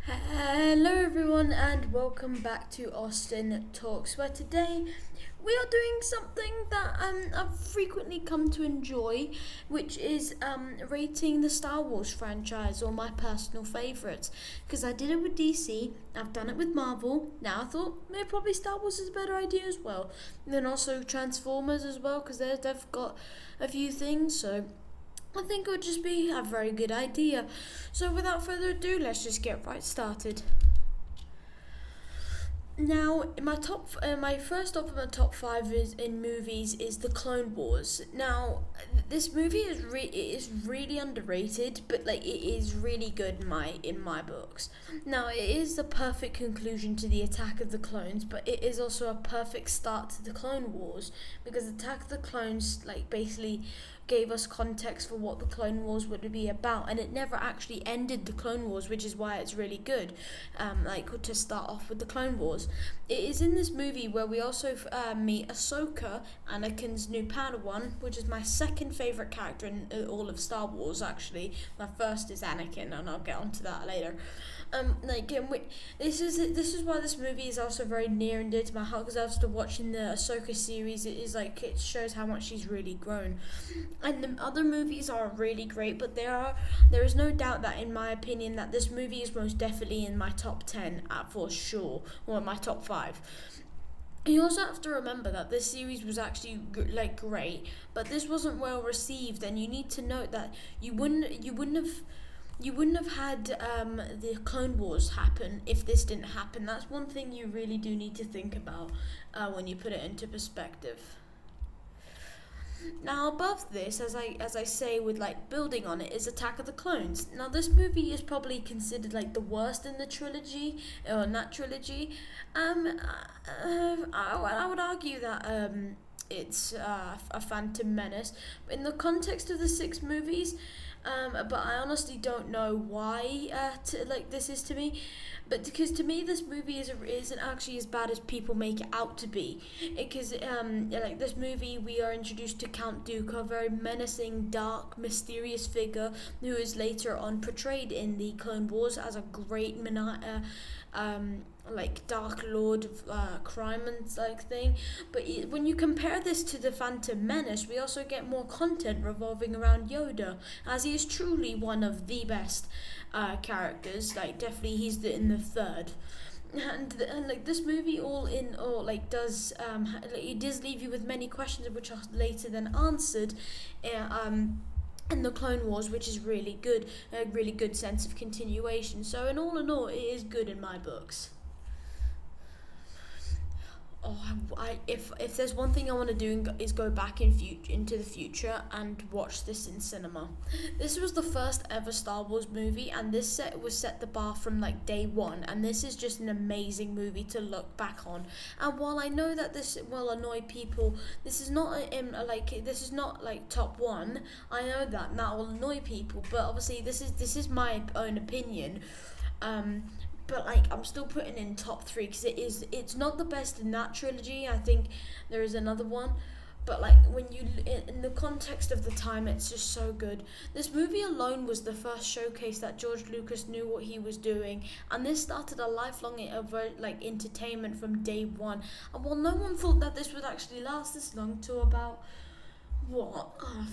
Hello everyone and welcome back to Austin Talks, where today we are doing something that I've frequently come to enjoy, which is rating the Star Wars franchise, or my personal favourites. Because I did it with DC, I've done it with Marvel, now I thought maybe probably Star Wars is a better idea as well. And then also Transformers as well, because they've got a few things, so I think it would just be a very good idea. So without further ado, let's just get right started. Now, my first of my top five is in movies is the Clone Wars. Now, this movie is really underrated, but like it is really good in my books. Now, it is the perfect conclusion to the Attack of the Clones, but it is also a perfect start to the Clone Wars, because Attack of the Clones basically gave us context for what the Clone Wars would be about, and it never actually ended the Clone Wars, which is why it's really good. To start off with the Clone Wars, it is in this movie where we also meet Ahsoka, Anakin's new Padawan, which is my second favorite character in all of Star Wars. Actually, my first is Anakin, and I'll get onto that later. This is why this movie is also very near and dear to my heart, because after watching the Ahsoka series, it shows how much she's really grown. And the other movies are really great, but there is no doubt that, in my opinion, that this movie is most definitely in my top 10 for sure, or my top 5. You also have to remember that this series was actually great, but this wasn't well received, and you need to note that you wouldn't have had the Clone Wars happen if this didn't happen. That's one thing you really do need to think about when you put it into perspective. Now, above this, as I say, with building on it, is Attack of the Clones. Now, this movie is probably considered the worst in the trilogy, or in that trilogy. I would argue that it's a Phantom Menace in the context of the 6 movies. But I honestly don't know why this is to me. But because to me this movie isn't actually as bad as people make it out to be. Because this movie, we are introduced to Count Dooku, a very menacing, dark, mysterious figure who is later on portrayed in the Clone Wars as a great Dark Lord of crime and thing. But when you compare this to the Phantom Menace, we also get more content revolving around Yoda, as he is truly one of the best characters. Definitely he's in the third. And this movie it does leave you with many questions which are later then answered in the Clone Wars, which is really good, a really good sense of continuation. So in all, it is good in my books. If there's one thing I want to do is go back into the future and watch this in cinema. This was the first ever Star Wars movie, and this set the bar from day one. And this is just an amazing movie to look back on. And while I know that this will annoy people, this is not top one. I know that will annoy people, but obviously this is my own opinion. But I'm still putting in top 3, because it's not the best in that trilogy. I think there is another one, but when you in the context of the time, it's just so good. This movie alone was the first showcase that George Lucas knew what he was doing, and this started a lifelong entertainment from day one. And while no one thought that this would actually last this long, to about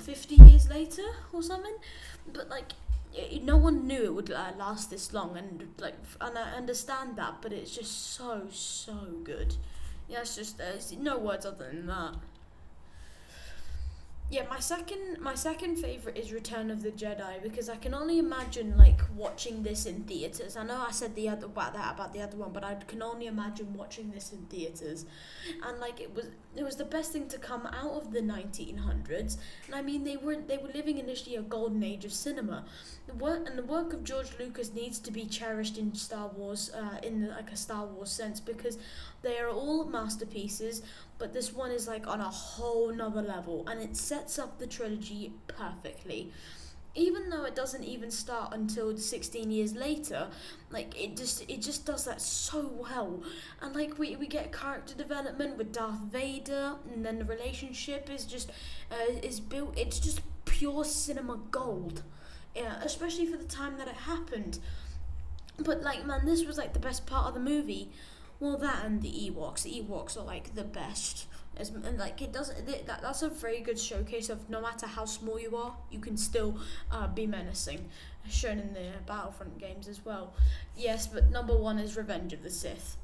50 years later or something, but no one knew it would last this long, and I understand that, but it's just so good. Yeah, it's just no words other than that. Yeah, my second favorite is Return of the Jedi, because I can only imagine watching this in theaters. I know I said about the other one, but I can only imagine watching this in theaters, and it was the best thing to come out of the 1900s. And I mean, they were living initially a golden age of cinema. The work of George Lucas needs to be cherished in Star Wars, in a Star Wars sense, because they are all masterpieces. But this one is on a whole nother level, and it sets up the trilogy perfectly. Even though it doesn't even start until 16 years later, it just does that so well. And we get character development with Darth Vader, and then the relationship is built. It's just pure cinema gold, yeah, especially for the time that it happened. But like, man, this was like the best part of the movie. Well, that and the Ewoks. The Ewoks are like the best. And like it doesn't. That's a very good showcase of no matter how small you are, you can still be menacing. Shown in the Battlefront games as well. Yes, but number one is Revenge of the Sith.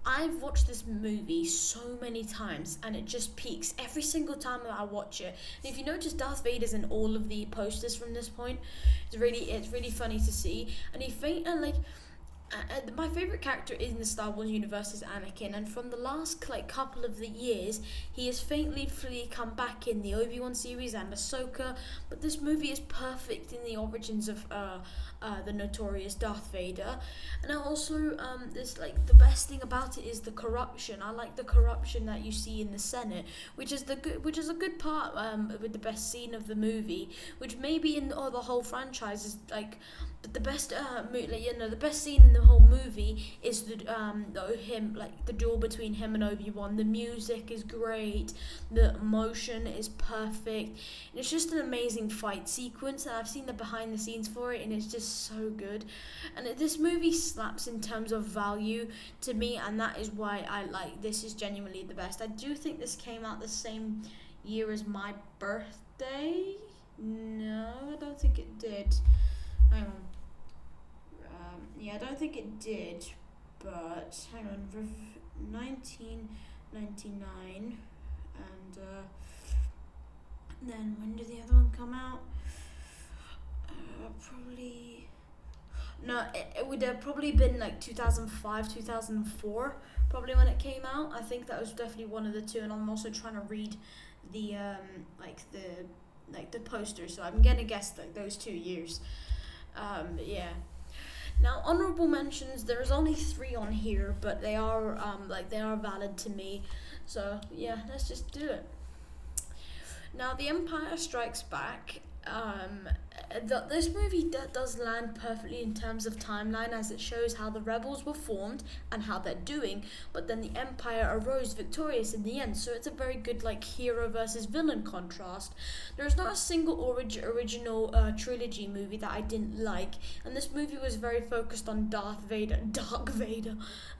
I've watched this movie so many times, and it just peaks every single time that I watch it. And if you notice, Darth Vader's in all of the posters from this point. It's really funny to see, and my favorite character in the Star Wars universe is Anakin, and from the last like couple of the years, he has faintly come back in the Obi-Wan series and Ahsoka. But this movie is perfect in the origins of the notorious Darth Vader, and also this like the best thing about it is the corruption. I like the corruption that you see in the Senate, which is a good part with the best scene of the movie, which maybe in the whole franchise is like. But the best, the best scene in the whole movie is the duel between him and Obi-Wan. The music is great, the emotion is perfect. And it's just an amazing fight sequence, and I've seen the behind the scenes for it, and it's just so good. And this movie slaps in terms of value to me, and that is why I like this is genuinely the best. I do think this came out the same year as my birthday. No, I don't think it did. Hang on. I don't think it did, but hang on, 1999, and then when did the other one come out? Probably, no, it would have probably been like 2005, 2004, probably when it came out. I think that was definitely one of the two, and I'm also trying to read the the poster, so I'm gonna guess like those 2 years. Yeah. Now, honorable mentions, there's only 3 on here, but they are valid to me. So yeah, let's just do it. Now, The Empire Strikes Back. This movie does land perfectly in terms of timeline, as it shows how the rebels were formed and how they're doing, but then the Empire arose victorious in the end. So it's a very good like hero versus villain contrast. There's not a single original trilogy movie that I didn't like, and this movie was very focused on Dark Vader.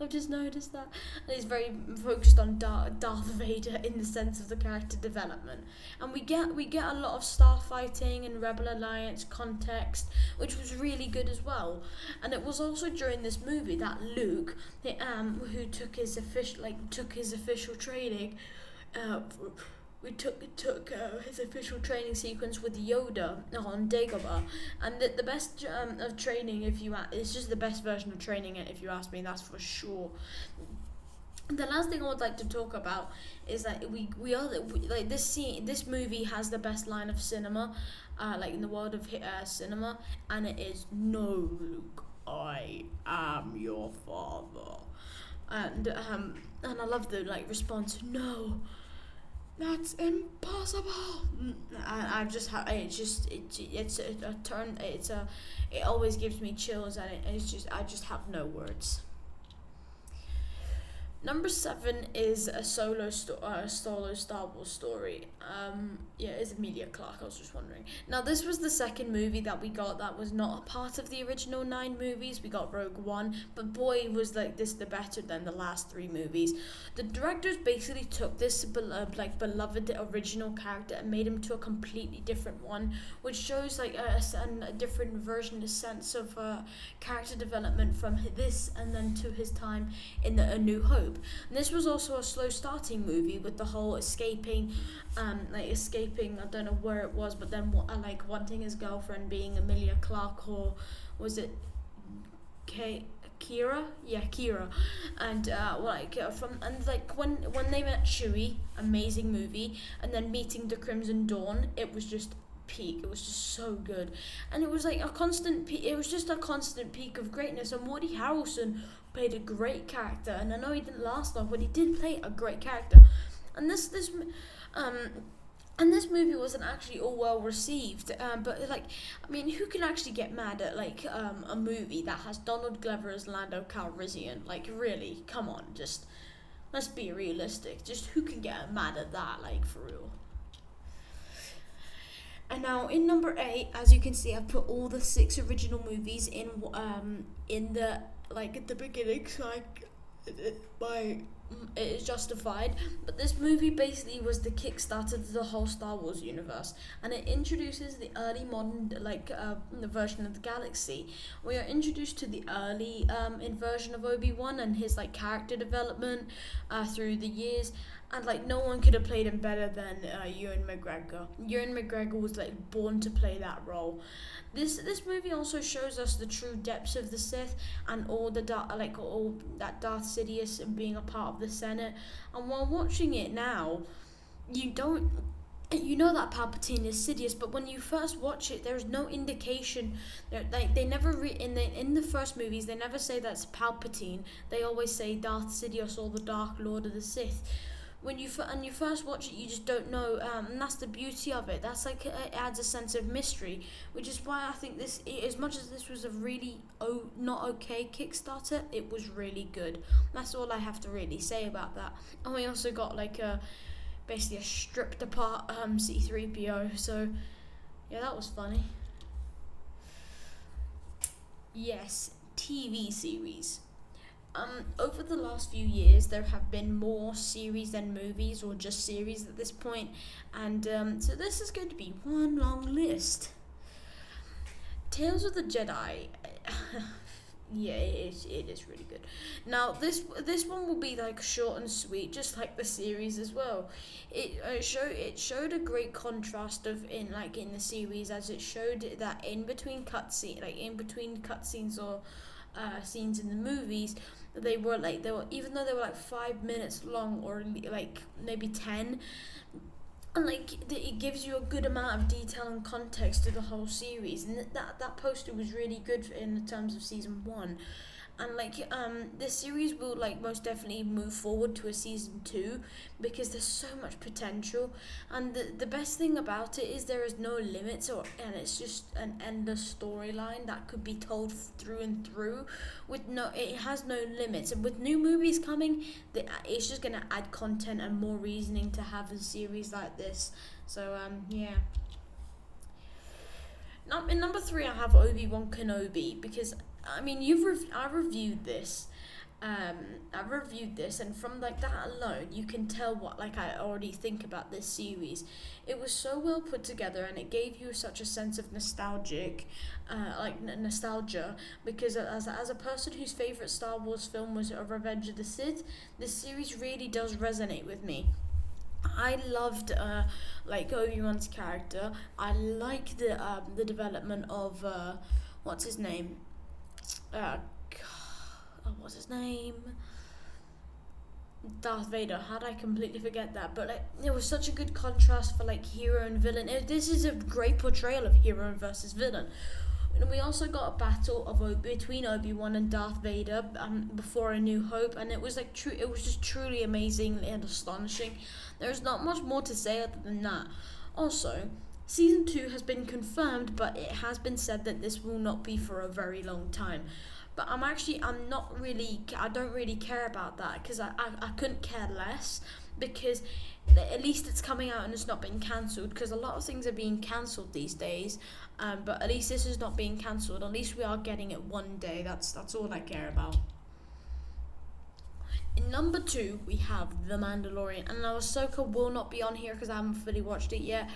I've just noticed that. And it's very focused on Darth Vader in the sense of the character development, and we get a lot of starfighting and Rebel Alliance context, which was really good as well. And it was also during this movie that Luke, who took his official training, his official training sequence with Yoda on Dagobah, and the best of training, it's just the best version of training, if you ask me, that's for sure. The last thing I would like to talk about is that this movie has the best line of cinema, in the world of cinema, and it is "No, Luke, I am your father," and I love the response, "No, that's impossible." It always gives me chills, and I just have no words. Number 7 is a solo Star Wars story. It's Emilia Clarke, I was just wondering. Now, this was the second movie that we got that was not a part of the original 9 movies. We got Rogue One, but boy, was this the better than the last 3 movies. The directors basically took this beloved original character and made him to a completely different one, which shows a different version, a sense of character development from this and then to his time in A New Hope. And this was also a slow starting movie with the whole escaping, I don't know where it was, but then wanting his girlfriend being Emilia Clarke, or was it Kira? Yeah, Kira. And when they met Chewie, amazing movie, and then meeting the Crimson Dawn, it was just peak. It was just so good, and it was a constant peak of greatness. And Woody Harrelson played a great character, and I know he didn't last long, but he did play a great character. And this movie wasn't actually all well received, but who can actually get mad at a movie that has Donald Glover as Lando Calrissian? Really, come on, just let's be realistic. Just who can get mad at that, for real? And now in number 8, as you can see, I've put all the 6 original movies in the like at the beginning, so my it is justified. But this movie basically was the kickstarter to the whole Star Wars universe, and it introduces the early modern the version of the galaxy. We are introduced to the early inversion of Obi-Wan and his like character development through the years. And like no one could have played him better than Ewan McGregor. Ewan McGregor was like born to play that role. This movie also shows us the true depths of the Sith and all that Darth Sidious and being a part of the Senate. And while watching it now, you know that Palpatine is Sidious, but when you first watch it, there's no indication. They never in the first movies they never say that's Palpatine. They always say Darth Sidious or the Dark Lord of the Sith. When you first watch it, you just don't know, and that's the beauty of it. That's like it adds a sense of mystery, which is why I think this, as much as this was a really not okay Kickstarter, it was really good. That's all I have to really say about that. And we also got like basically a stripped apart C-3PO. So yeah, that was funny. Yes, TV series. Over the last few years, there have been more series than movies, or just series at this point, and so this is going to be one long list. Tales of the Jedi. Yeah, it is really good. Now this one will be like short and sweet, just like the series as well. It showed a great contrast of in the series, as it showed that in between cutscenes or scenes in the movies, they were even though they were like 5 minutes long, or like maybe 10, and it gives you a good amount of detail and context to the whole series, and that poster was really good in terms of season 1. And this series will most definitely move forward to a season 2, because there's so much potential. And the best thing about it is there is no limits, and it's just an endless storyline that could be told through and through. It has no limits, and with new movies coming, it's just gonna add content and more reasoning to have a series like this. So yeah. Now, in number 3, I have Obi-Wan Kenobi, because I mean, I reviewed this. And from that alone, you can tell what I already think about this series. It was so well put together, and it gave you such a sense of nostalgia, because as a person whose favorite Star Wars film was Revenge of the Sith, this series really does resonate with me. I loved Obi-Wan's character. I like the development of what's his name. What's his name? Darth Vader. How did I completely forget that? But it was such a good contrast for hero and villain. This is a great portrayal of hero versus villain. And we also got a battle between Obi-Wan and Darth Vader before A New Hope, and it was it was just truly amazing and astonishing. There's not much more to say other than that. Also, Season 2 has been confirmed, but it has been said that this will not be for a very long time. But I don't really care about that, because I couldn't care less, because at least it's coming out and it's not being cancelled, because a lot of things are being cancelled these days, but at least this is not being cancelled. At least we are getting it one day. That's all I care about. In number 2, we have The Mandalorian, and now Ahsoka will not be on here because I haven't fully watched it yet.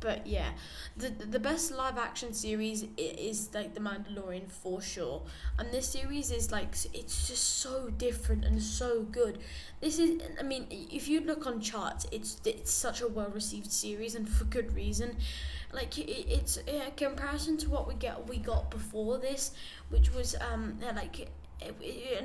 But yeah, the best live action series is The Mandalorian for sure. And this series is it's just so different and so good. This is, I mean, if you look on charts, it's such a well received series, and for good reason. It's in comparison to what we got before this, which was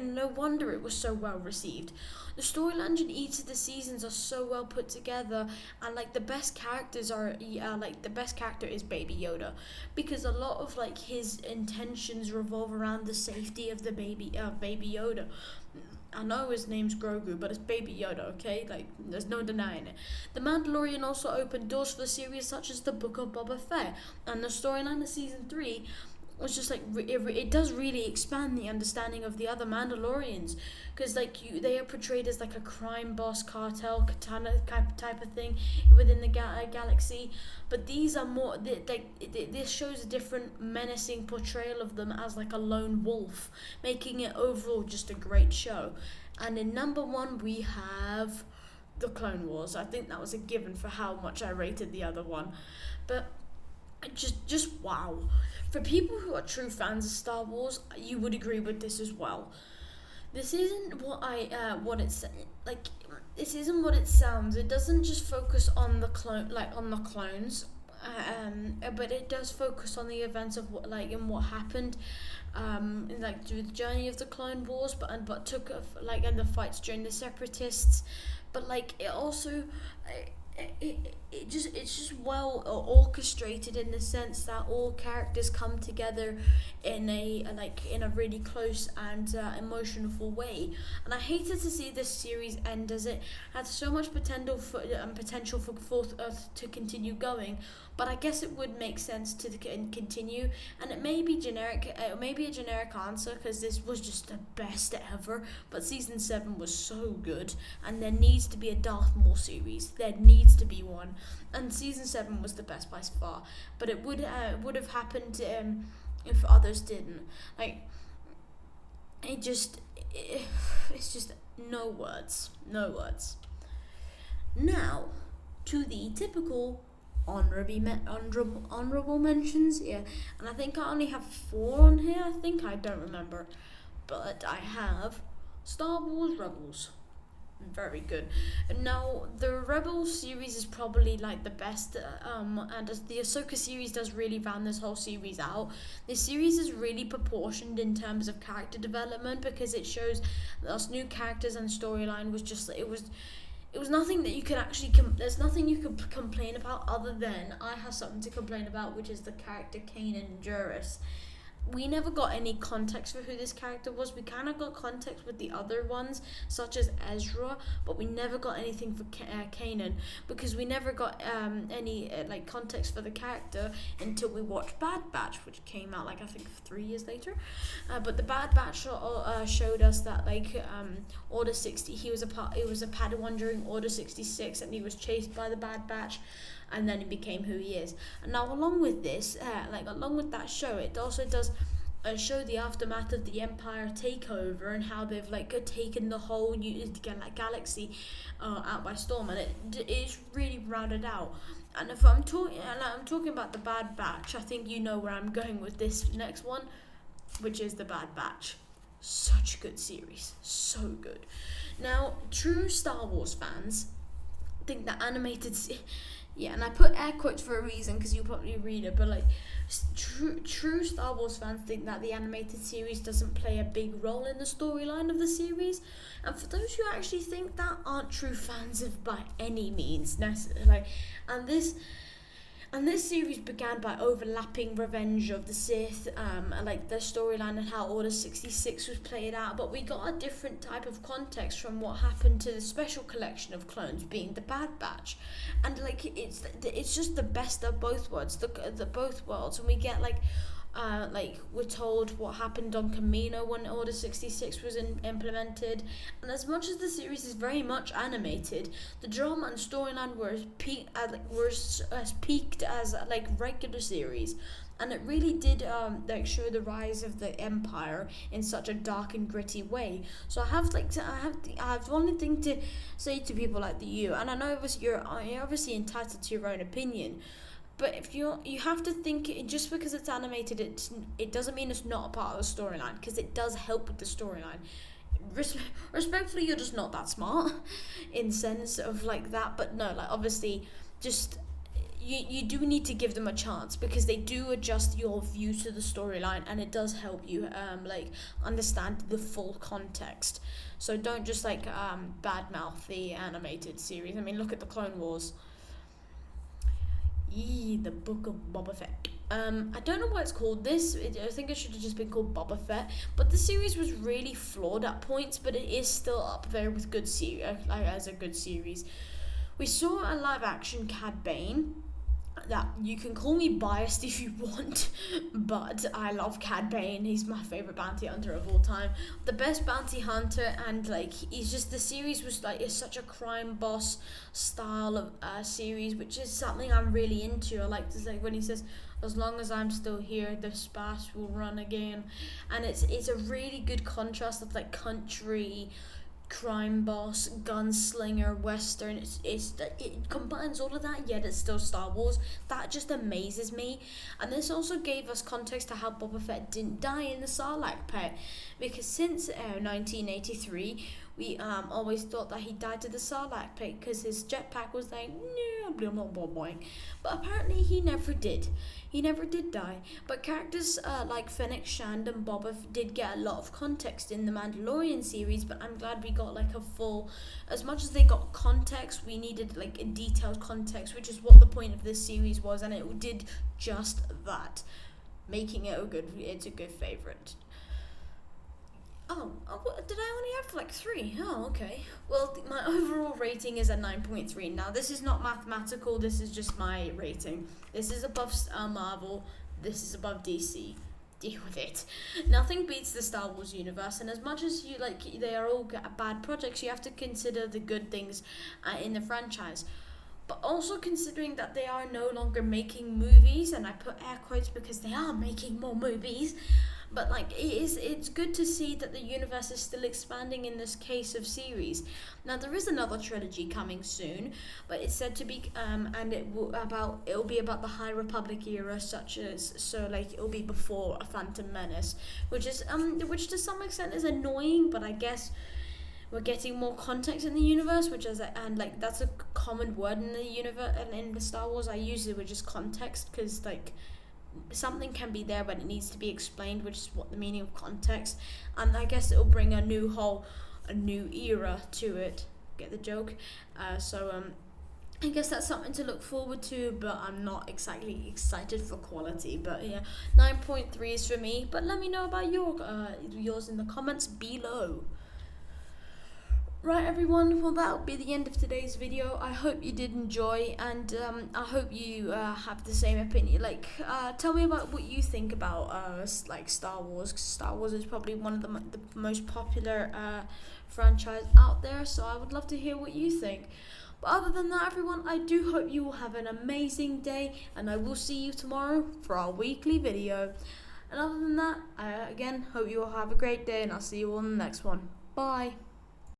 no wonder it was so well received. The storylines in each of the seasons are so well put together, and the best characters are the best character is Baby Yoda, because a lot of his intentions revolve around the safety of the baby Yoda. I know his name's Grogu, but it's Baby Yoda, okay? There's no denying it. The Mandalorian also opened doors for the series such as the Book of Boba Fett, and the storyline of Season 3 was just like it does really expand the understanding of the other Mandalorians, because like they are portrayed as like a crime boss, cartel katana type of thing within the galaxy, but these are more this shows a different menacing portrayal of them as like a lone wolf, making it overall just a great show. And in number one we have the Clone Wars. I think that was a given for how much I rated the other one, but just wow. For people who are true fans of Star Wars, you would agree with this as well. This isn't what it's like. This isn't what it sounds. It doesn't just focus on the clones, but it does focus on the events of what happened, through the journey of the Clone Wars, but took and the fights during the Separatists, but like it also. It's just well orchestrated in the sense that all characters come together in a really close and emotional way. And I hated to see this series end, as it had so much potential for to continue going. But I guess it would make sense to continue, and it may be generic. It may be a generic answer because this was just the best ever. But season 7 was so good, and there needs to be a Darth Maul series. There needs to be one, and season 7 was the best by far. But it would have happened if others didn't. Like it's just no words. Now to the typical honorable mentions, and I think I only have 4 on here. I don't remember, but I have Star Wars Rebels. Very good. Now the Rebels series is probably like the best, and as the Ahsoka series does really round this whole series out. This series is really proportioned in terms of character development, because it shows us new characters, and storyline was just it was nothing that you could actually there's nothing you could complain about, other than I have something to complain about, which is the character Kanan Jarrus. We never got any context for who this character was. We kind of got context with the other ones, such as Ezra, but we never got anything for Kanan, because we never got any context for the character until we watched Bad Batch, which came out I think 3 years later. But the Bad Batch showed us that Order 60, he was a Padawan during Order 66, and he was chased by the Bad Batch, and then he became who he is. And now, along with this, along with that show, it also does show the aftermath of the Empire takeover, and how they've taken the whole galaxy out by storm, and it is really rounded out. And if I'm talking about the Bad Batch, I think you know where I'm going with this next one, which is the Bad Batch. Such a good series, so good. Now, true Star Wars fans think that animated. Yeah, and I put air quotes for a reason, because you'll probably read it, but true Star Wars fans think that the animated series doesn't play a big role in the storyline of the series. And for those who actually think that, aren't true fans of by any means necessarily. And this series began by overlapping Revenge of the Sith, the storyline and how Order 66 was played out, but we got a different type of context from what happened to the special collection of clones, being the Bad Batch, and it's just the best of both worlds, the both worlds, and we get we're told what happened on Kamino when Order 66 was implemented. And as much as the series is very much animated, the drama and storyline were as peaked as regular series, and it really did show the rise of the Empire in such a dark and gritty way. So I have one thing to say to people like you, and I know you're obviously entitled to your own opinion. But if you have to think, just because it's animated, it doesn't mean it's not a part of the storyline, because it does help with the storyline. Respectfully, you're just not that smart in sense of that. But no, obviously, just you do need to give them a chance, because they do adjust your view to the storyline, and it does help you understand the full context. So don't just badmouth the animated series. I mean, look at the Clone Wars. The Book of Boba Fett. I don't know why it's called this. I think it should have just been called Boba Fett. But the series was really flawed at points, but it is still up there with good as a good series. We saw a live action Cad Bane, that you can call me biased if you want, but I love Cad Bane. He's my favorite bounty hunter of all time, the best bounty hunter, and like he's just, the series was like, it's such a crime boss style of series, which is something I'm really into. I like to say when he says, as long as I'm still here, the spas will run again, and it's a really good contrast of like country, crime boss, gunslinger, western. It combines all of that, yet it's still Star Wars. That just amazes me. And this also gave us context to how Boba Fett didn't die in the Sarlacc pit, because since 1983 we always thought that he died to the Sarlacc pit because his jetpack was like blah, blah, blah, blah. But apparently he never did. He never did die. But characters like Fennec Shand and Boba did get a lot of context in the Mandalorian series, but I'm glad we got like a full, as much as they got context, we needed like a detailed context, which is what the point of this series was, and it did just that, making it it's a good favorite. Oh, did I only have like 3? Oh, okay. Well, my overall rating is a 9.3. Now, this is not mathematical. This is just my rating. This is above Marvel. This is above DC. Deal with it. Nothing beats the Star Wars universe, and as much as you like, they are all bad projects, you have to consider the good things in the franchise. But also considering that they are no longer making movies, and I put air quotes because they are making more movies. But like it's good to see that the universe is still expanding in this case of series. Now there is another trilogy coming soon, but it's said to be and it'll be about the High Republic era, such as, so like it'll be before a Phantom Menace, which which to some extent is annoying, but I guess we're getting more context in the universe, and like that's a common word in the universe, and in the Star Wars I use it with just context, because like something can be there but it needs to be explained, which is what the meaning of context, and I guess it'll bring a new era to it. Get the joke? I guess that's something to look forward to, but I'm not exactly excited for quality. But yeah, 9.3 is for me. But let me know about yours in the comments below. Right, everyone, well, that'll be the end of today's video. I hope you did enjoy, and I hope you have the same opinion. Like, tell me about what you think about like Star Wars. 'Cause Star Wars is probably one of the most popular franchise out there, so I would love to hear what you think. But other than that, everyone, I do hope you will have an amazing day, and I will see you tomorrow for our weekly video. And other than that, I again hope you all have a great day, and I'll see you all in the next one. Bye.